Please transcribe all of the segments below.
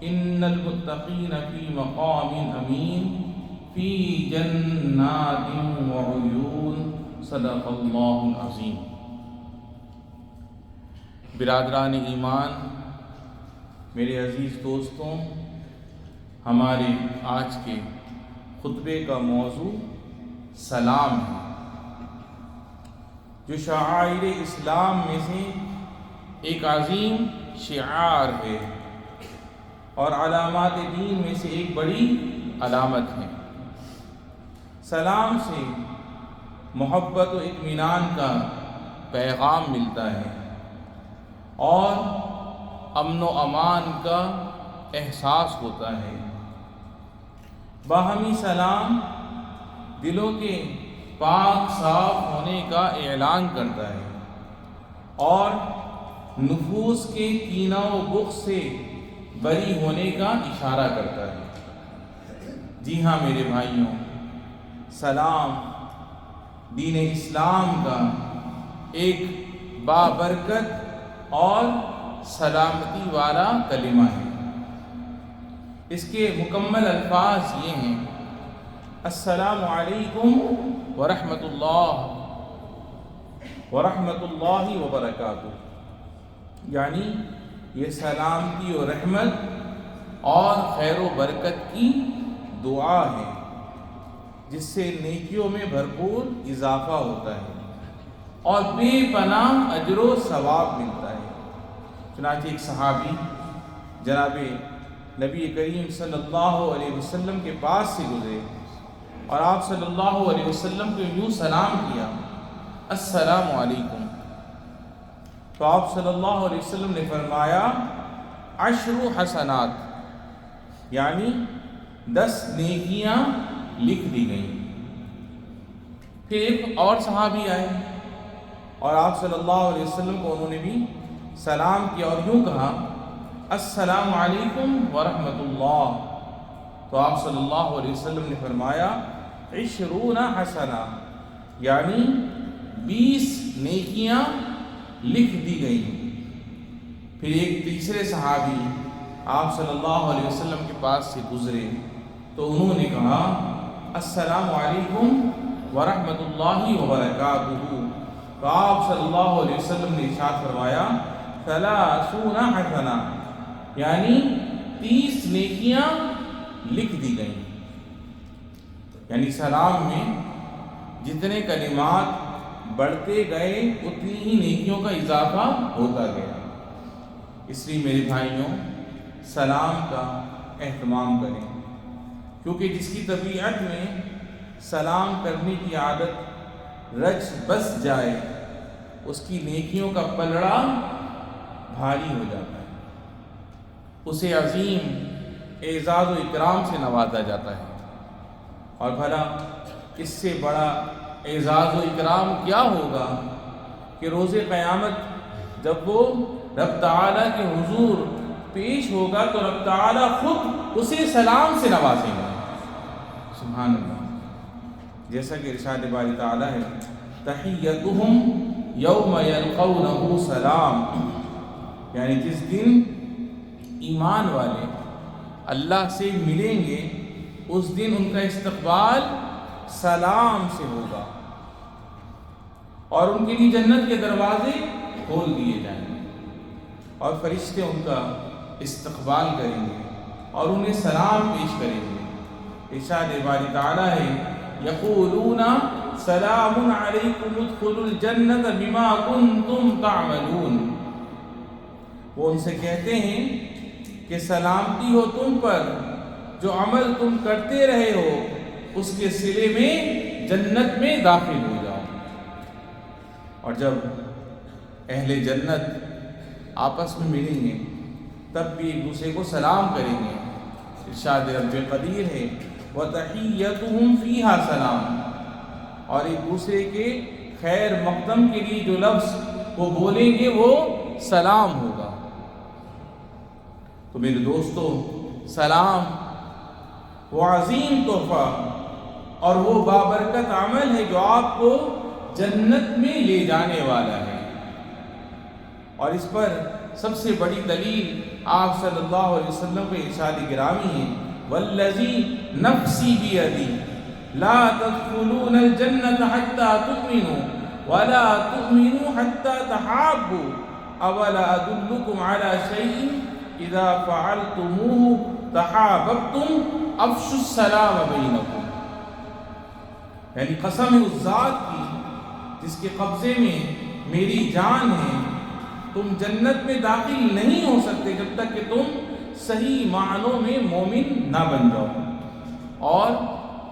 ان المتقین فی مقام امین فی جنات وعیون صدق اللہ العظیم۔ برادران ایمان، میرے عزیز دوستوں، ہمارے آج کے خطبے کا موضوع سلام ہے، جو شعائر اسلام میں سے ایک عظیم شعار ہے اور علامات دین میں سے ایک بڑی علامت ہے۔ سلام سے محبت و اطمینان کا پیغام ملتا ہے اور امن و امان کا احساس ہوتا ہے۔ باہمی سلام دلوں کے پاک صاف ہونے کا اعلان کرتا ہے اور نفوس کے کینہ و بغض سے بری ہونے کا اشارہ کرتا ہے۔ جی ہاں میرے بھائیوں، سلام دین اسلام کا ایک بابرکت اور سلامتی والا کلمہ ہے۔ اس کے مکمل الفاظ یہ ہیں: السلام علیکم ورحمۃ اللہ وبرکاتہ، یعنی یہ سلامتی و رحمت اور خیر و برکت کی دعا ہے جس سے نیکیوں میں بھرپور اضافہ ہوتا ہے اور بے پناہ اجر و ثواب ملتا ہے۔ چنانچہ ایک صحابی جناب نبی کریم صلی اللہ علیہ وسلم کے پاس سے گزرے اور آپ صلی اللہ علیہ وسلم کو یوں سلام کیا: السلام علیکم۔ تو آپ صلی اللہ علیہ وسلم نے فرمایا: 10 حسنات، یعنی 10 نیکیاں لکھ دی گئیں۔ پھر ایک اور صحابی آئے اور آپ صلی اللہ علیہ وسلم کو انہوں نے بھی سلام کیا اور یوں کہا: السلام علیکم ورحمۃ اللہ۔ تو آپ صلی اللہ علیہ وسلم نے فرمایا: 20 حسنہ، یعنی 20 نیکیاں لکھ دی گئیں۔ پھر ایک تیسرے صحابی آپ صلی اللہ علیہ وسلم کے پاس سے گزرے تو انہوں نے کہا: السلام علیکم ورحمۃ اللہ وبرکاتہ۔ تو آپ صلی اللہ علیہ وسلم نے ارشاد فرمایا: 30 حسنہ، یعنی 30 نیکیاں لکھ دی گئیں۔ یعنی سلام میں جتنے کلمات بڑھتے گئے اتنی ہی نیکیوں کا اضافہ ہوتا گیا۔ اس لیے میرے بھائیوں، سلام کا اہتمام کریں، کیونکہ جس کی طبیعت میں سلام کرنے کی عادت رچ بس جائے، اس کی نیکیوں کا پلڑا بھاری ہو جاتا ہے، اسے عظیم اعزاز و اکرام سے نوازا جاتا ہے۔ اور بھلا اس سے بڑا اعزاز و اکرام کیا ہوگا کہ روز قیامت جب وہ رب تعالیٰ کے حضور پیش ہوگا تو رب تعالیٰ خود اسے سلام سے نوازیں گا۔ سبحان اللہ، جیسا کہ ارشاد باری تعالیٰ ہے: تحیتہم یوم یلقونہ سلام، یعنی جس دن ایمان والے اللہ سے ملیں گے اس دن ان کا استقبال سلام سے ہوگا اور ان کے لیے جنت کے دروازے کھول دیے جائیں گے اور فرشتے ان کا استقبال کریں گے اور انہیں سلام پیش کریں گے۔ ارشاد باری تعالیٰ ہے: یقولون سلام علیکم ادخلوا الجنۃ بما کنتم تعملون۔ وہ ان سے کہتے ہیں کہ سلامتی ہو تم پر، جو عمل تم کرتے رہے ہو اس کے صلے میں جنت میں داخل ہو جاؤ۔ اور جب اہل جنت آپس میں ملیں گے تب بھی ایک دوسرے کو سلام کریں گے۔ ارشاد رب قدیر ہے: وَتَحِيَّتُهُمْ فِيهَا سلام، اور ایک دوسرے کے خیر مقدم کے لیے جو لفظ وہ بولیں گے وہ سلام ہوگا۔ تو میرے دوستو، سلام وہ عظیم تحفہ اور وہ بابرکت عمل ہے جو آپ کو جنت میں لے جانے والا ہے، اور اس پر سب سے بڑی دلیل آپ صلی اللہ علیہ وسلم کے ارشاد گرامی ہے والذی نفسی بیدی لا تدخلون الجنة حتى تؤمنوا ولا تؤمنوا حتى تحابوا اولا ادلکم على شیء اذا فعلتموه تحاببتم افشوا السلام بینکم. یعنی قسم ہے اس ذات کی جس کے قبضے میں میری جان ہے، تم جنت میں داخل نہیں ہو سکتے جب تک کہ تم صحیح معنوں میں مومن نہ بن جاؤ، اور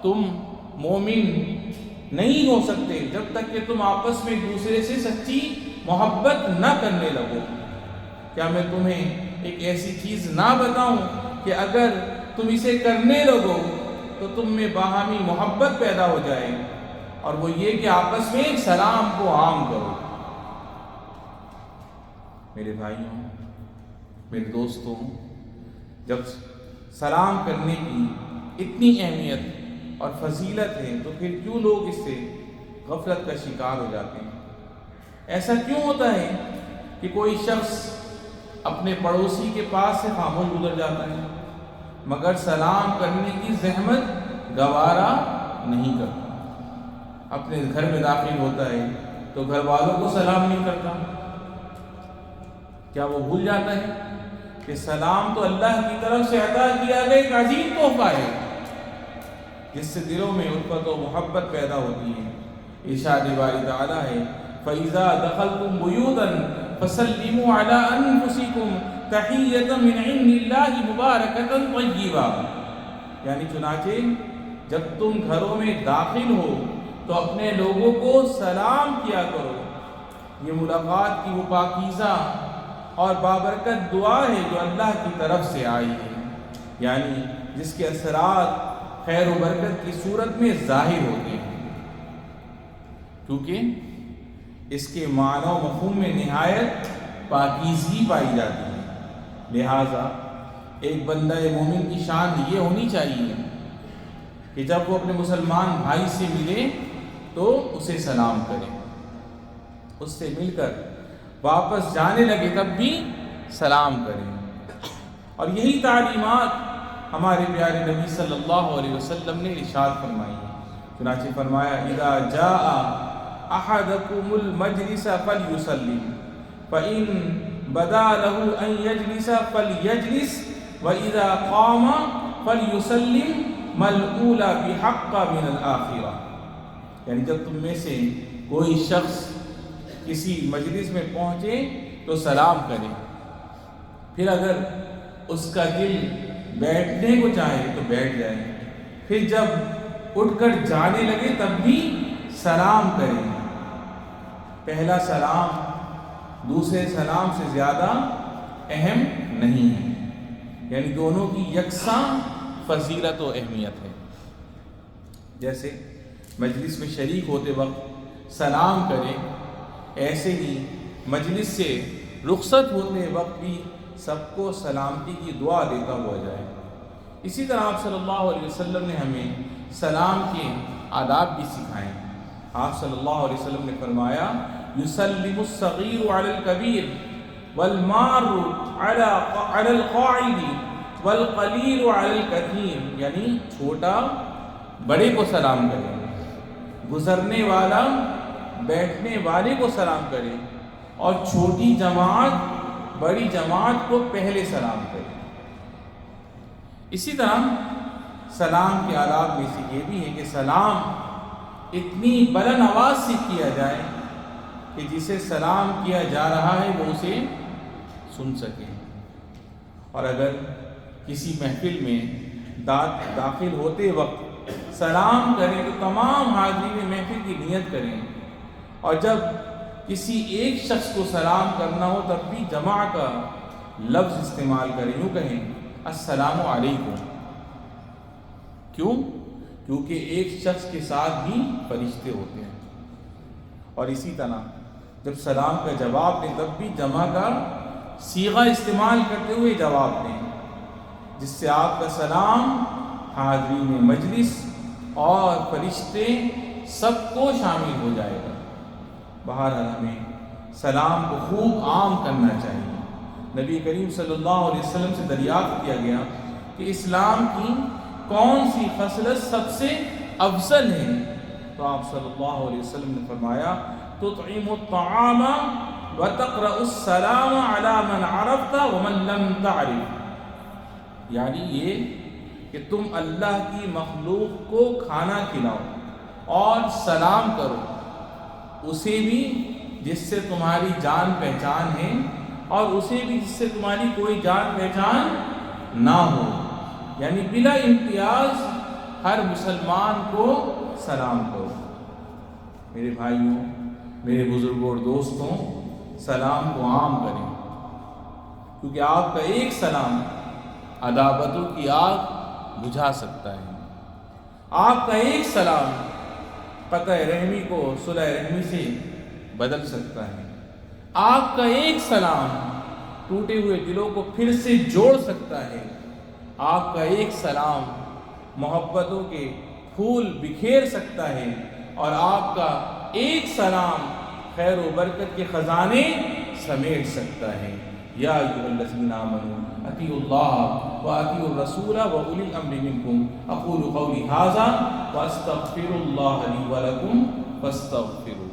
تم مومن نہیں ہو سکتے جب تک کہ تم آپس میں ایک دوسرے سے سچی محبت نہ کرنے لگو. کیا میں تمہیں ایک ایسی چیز نہ بتاؤں کہ اگر تم اسے کرنے لگو تو تم میں باہمی محبت پیدا ہو جائے، اور وہ یہ کہ آپس میں سلام کو عام کرو. میرے بھائیوں، میرے دوستوں، جب سلام کرنے کی اتنی اہمیت اور فضیلت ہے تو پھر کیوں لوگ اس سے غفلت کا شکار ہو جاتے ہیں؟ ایسا کیوں ہوتا ہے کہ کوئی شخص اپنے پڑوسی کے پاس سے خاموش گزر جاتا ہے مگر سلام کرنے کی زحمت گوارا نہیں کرتا؟ اپنے گھر میں داخل ہوتا ہے تو گھر والوں کو سلام نہیں کرتا. کیا وہ بھول جاتا ہے کہ سلام تو اللہ کی طرف سے عطا کیا گیا ایک عظیم تحفہ ہے جس سے دلوں میں الفت و محبت پیدا ہوتی ہے؟ ارشاد باری تعالیٰ ہے فَإِذَا دَخَلْتُمْ بُيُوتًا فَسَلِّمُوا عَلَىٰ أَنفُسِكُمْ تَحِيَّةً مِّنْ عِندِ اللَّهِ مُبَارَكَةً طَيِّبَةً. یعنی چنانچہ جب تم گھروں میں داخل ہو تو اپنے لوگوں کو سلام کیا کرو. یہ ملاقات کی وہ پاکیزہ اور بابرکت دعا ہے جو اللہ کی طرف سے آئی ہے، یعنی جس کے اثرات خیر و برکت کی صورت میں ظاہر ہوتے ہیں، کیونکہ اس کے معنی و مفہوم میں نہایت پاکیزگی پائی جاتی ہے. لہٰذا ایک بندہ مومن کی شان یہ ہونی چاہیے کہ جب وہ اپنے مسلمان بھائی سے ملے تو اسے سلام کرے، اس سے مل کر واپس جانے لگے تب بھی سلام کریں. اور یہی تعلیمات ہمارے پیارے نبی صلی اللہ علیہ وسلم نے ارشاد فرمائی ہے. چنانچہ فرمایا اذا جاء احدکم المجلس فلیسلم فإن بدا له ان يجلس فليجلس واذا قام فليسلم ما الاولى بحق من الآخرة. یعنی جب تم میں سے کوئی شخص کسی مجلس میں پہنچے تو سلام کرے، پھر اگر اس کا دل بیٹھنے کو چاہے تو بیٹھ جائے، پھر جب اٹھ کر جانے لگے تب بھی سلام کرے. پہلا سلام دوسرے سلام سے زیادہ اہم نہیں ہے، یعنی دونوں کی یکساں فضیلت و اہمیت ہے. جیسے مجلس میں شریک ہوتے وقت سلام کرے، ایسے ہی مجلس سے رخصت ہوتے وقت بھی سب کو سلامتی کی دعا دیتا ہوا جائے. اسی طرح آپ صلی اللہ علیہ وسلم نے ہمیں سلام کے آداب بھی سکھائے. آپ صلی اللہ علیہ وسلم نے فرمایا یسلم الصغیر علی الکبیر والمار علی القاعد والقلیل علی الکثیر. یعنی چھوٹا بڑے کو سلام کرے، گزرنے والا بیٹھنے والے کو سلام کرے، اور چھوٹی جماعت بڑی جماعت کو پہلے سلام کرے. اسی طرح سلام کے آداب میں سے یہ بھی ہے کہ سلام اتنی بلند آواز سے کیا جائے کہ جسے سلام کیا جا رہا ہے وہ اسے سن سکے. اور اگر کسی محفل میں داخل ہوتے وقت سلام کریں تو تمام حاضرین محفل کی نیت کریں، اور جب کسی ایک شخص کو سلام کرنا ہو تب بھی جمع کا لفظ استعمال کریں. یوں کہیں السلام علیکم. کیوں؟ کیونکہ ایک شخص کے ساتھ بھی فرشتے ہوتے ہیں. اور اسی طرح جب سلام کا جواب دیں تب بھی جمع کا صیغہ استعمال کرتے ہوئے جواب دیں، جس سے آپ کا سلام حاضرین مجلس اور فرشتے سب کو شامل ہو جائے گا. بہرحال ہمیں سلام کو خوب عام کرنا چاہیے. نبی کریم صلی اللہ علیہ وسلم سے دریافت کیا گیا کہ اسلام کی کون سی خصلت سب سے افضل ہے، تو آپ صلی اللہ علیہ وسلم نے فرمایا تطعم الطعام وتقرأ السلام على من عرفت ومن لم تعرف، یعنی یہ کہ تم اللہ کی مخلوق کو کھانا کھلاؤ اور سلام کرو، اسے بھی جس سے تمہاری جان پہچان ہے اور اسے بھی جس سے تمہاری کوئی جان پہچان نہ ہو، یعنی بلا امتیاز ہر مسلمان کو سلام کرو۔ میرے بھائیوں، میرے بزرگوں اور دوستوں، سلام کو عام کریں، کیونکہ آپ کا ایک سلام عداوتوں کی آگ بجھا سکتا ہے۔ آپ کا ایک سلام قطع رحمی کو صلح رحمی سے بدل سکتا ہے۔ آپ کا ایک سلام ٹوٹے ہوئے دلوں کو پھر سے جوڑ سکتا ہے۔ آپ کا ایک سلام محبتوں کے پھول بکھیر سکتا ہے، اور آپ کا ایک سلام خیر و برکت کے خزانے سمیٹ سکتا ہے۔ یا ایھا الذین آمنوا اطیعوا اللہ واطیعوا الرسول واولی الامر منکم، اقول قولی ھذا واستغفر اللہ لی ولکم فاستغفروہ۔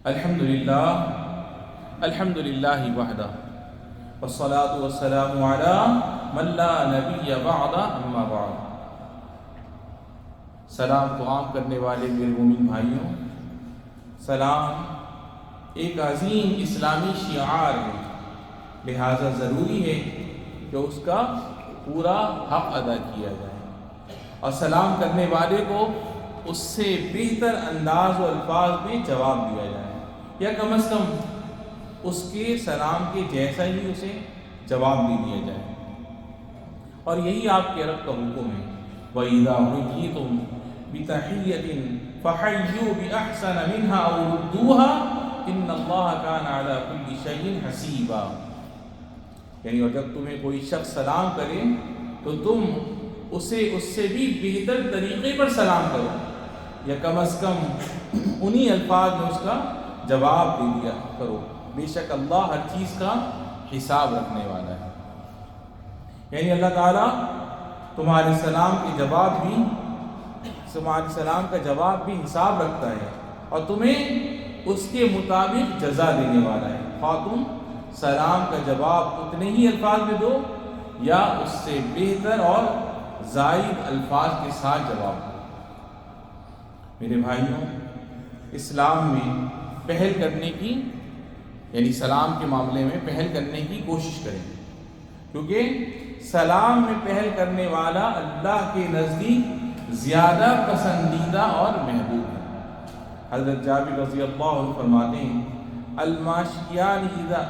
الحمد للہ وحدہ والصلاة والسلام علی من لا نبی بعد اما بعد۔ سلام کو عام کرنے والے میرے مومن بھائیوں، سلام ایک عظیم اسلامی شعار ہے، لہذا ضروری ہے کہ اس کا پورا حق ادا کیا جائے، اور سلام کرنے والے کو اس سے بہتر انداز و الفاظ میں جواب دیا جائے، یا کم از کم اس کے سلام کے جیسا ہی اسے جواب دے دیا جائے، اور یہی آپ کے رب کا حکم ہے۔ وَإِذَا حُيِّيتُم بِتَحِيَّةٍ فَحَيُّوا بِأَحْسَنَ مِنْهَا أَوْ رُدُّوهَا إِنَّ اللَّهَ كَانَ عَلَى كُلِّ شَيْءٍ حَسِيبًا، یعنی اور جب تمہیں کوئی شخص سلام کرے تو تم اسے اس سے بھی بہتر طریقے پر سلام کرو، یا کم از کم انہی الفاظ میں اس کا جواب دے دیا کرو، بے شک اللہ ہر چیز کا حساب رکھنے والا ہے۔ یعنی اللہ تعالیٰ تمہارے سلام کا جواب بھی حساب رکھتا ہے، اور تمہیں اس کے مطابق جزا دینے والا ہے، خواہ تم سلام کا جواب اتنے ہی الفاظ میں دو یا اس سے بہتر اور زائد الفاظ کے ساتھ جواب دو۔ میرے بھائیوں، اسلام میں پہل کرنے کی، یعنی سلام کے معاملے میں پہل کرنے کی کوشش کریں، کیونکہ سلام میں پہل کرنے والا اللہ کے نزدیک زیادہ پسندیدہ اور محبوب ہے۔ حضرت جابر رضی اللہ عنہ فرماتے ہیں الماشیان اذا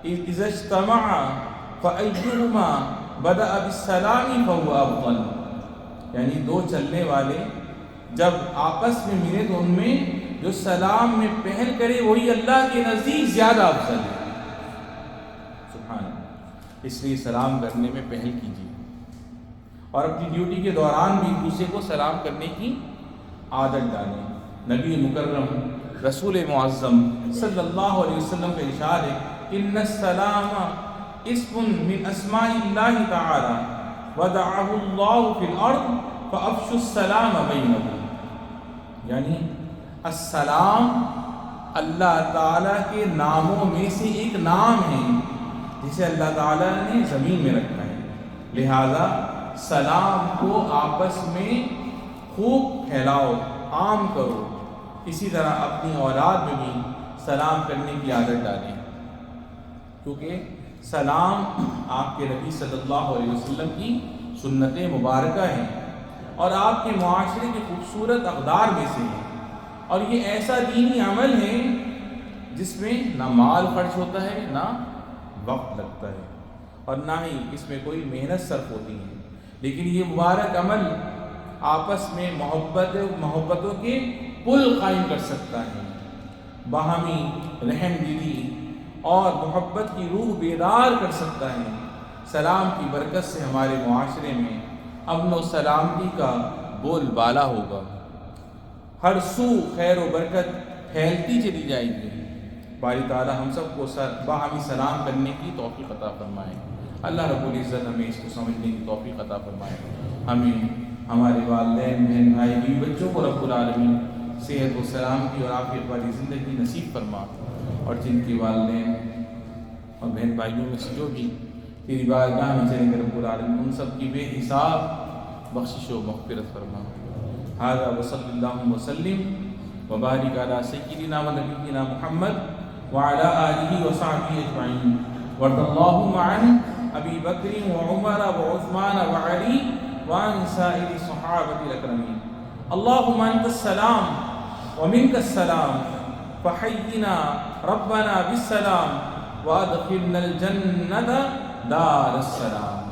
اجتمعا فأیہما بدأ بالسلام فهو افضل، یعنی دو چلنے والے جب آپس میں ملے تو ان میں جو سلام میں پہل کرے وہی اللہ کے نزدیک زیادہ افضل ہے۔ سبحان اللہ، اس لیے سلام کرنے میں پہل کیجیے، اور اپنی ڈیوٹی کے دوران بھی دوسرے کو سلام کرنے کی عادت ڈالیں۔ نبی مکرم رسول معظم صلی اللہ علیہ وسلم کا ارشاد ہے ان السلام اسم من اسماء اللہ تعالی ودعہ اللہ فی الارض فافشوا السلام بینکم، یعنی السلام اللہ تعالیٰ کے ناموں میں سے ایک نام ہے جسے اللہ تعالیٰ نے زمین میں رکھا ہے، لہذا سلام کو آپس میں خوب پھیلاؤ، عام کرو۔ اسی طرح اپنی اولاد میں بھی سلام کرنے کی عادت ڈالیں، کیونکہ سلام آپ کے نبی صلی اللہ علیہ وسلم کی سنت مبارکہ ہے، اور آپ کے معاشرے کے خوبصورت اقدار میں سے ہے، اور یہ ایسا دینی عمل ہے جس میں نہ مال خرچ ہوتا ہے، نہ وقت لگتا ہے، اور نہ ہی اس میں کوئی محنت صرف ہوتی ہے، لیکن یہ مبارک عمل آپس میں محبتوں کے پل قائم کر سکتا ہے، باہمی رحم دلی اور محبت کی روح بیدار کر سکتا ہے۔ سلام کی برکت سے ہمارے معاشرے میں امن و سلامتی کا بول بالا ہوگا، ہر سو خیر و برکت پھیلتی چلی جائے گی۔ باری تعالیٰ ہم سب کو باہمی سلام کرنے کی توفیق عطا فرمائے۔ اللہ رب العزت ہمیں اس کو سمجھنے کی توفیق عطا فرمائے۔ ہمیں، ہمارے والدین، بہن بھائی، بیوی بچوں کو رب العالمین صحت و سلامتی اور عافیت والی زندگی نصیب فرما، اور جن کے والدین اور بہن بھائیوں میں سے جو بھی تیری بارگاہ میں چلیں گے رب العالمین ان سب کی بے حساب بخشش و مغفرت فرما۔ ھذا وصلی اللہ وسلم وبارک علی سیدنا و نبینا محمد وعلی آلہ وصحبہ اجمعین، وارض اللہم عن ابی بکر وعمر وعثمان وعلی وعن سائر الصحابۃ الاکرمین۔ اللہم انت السلام ومنک السلام فحینا ربنا بالسلام وادخلنا الجنة دار السلام۔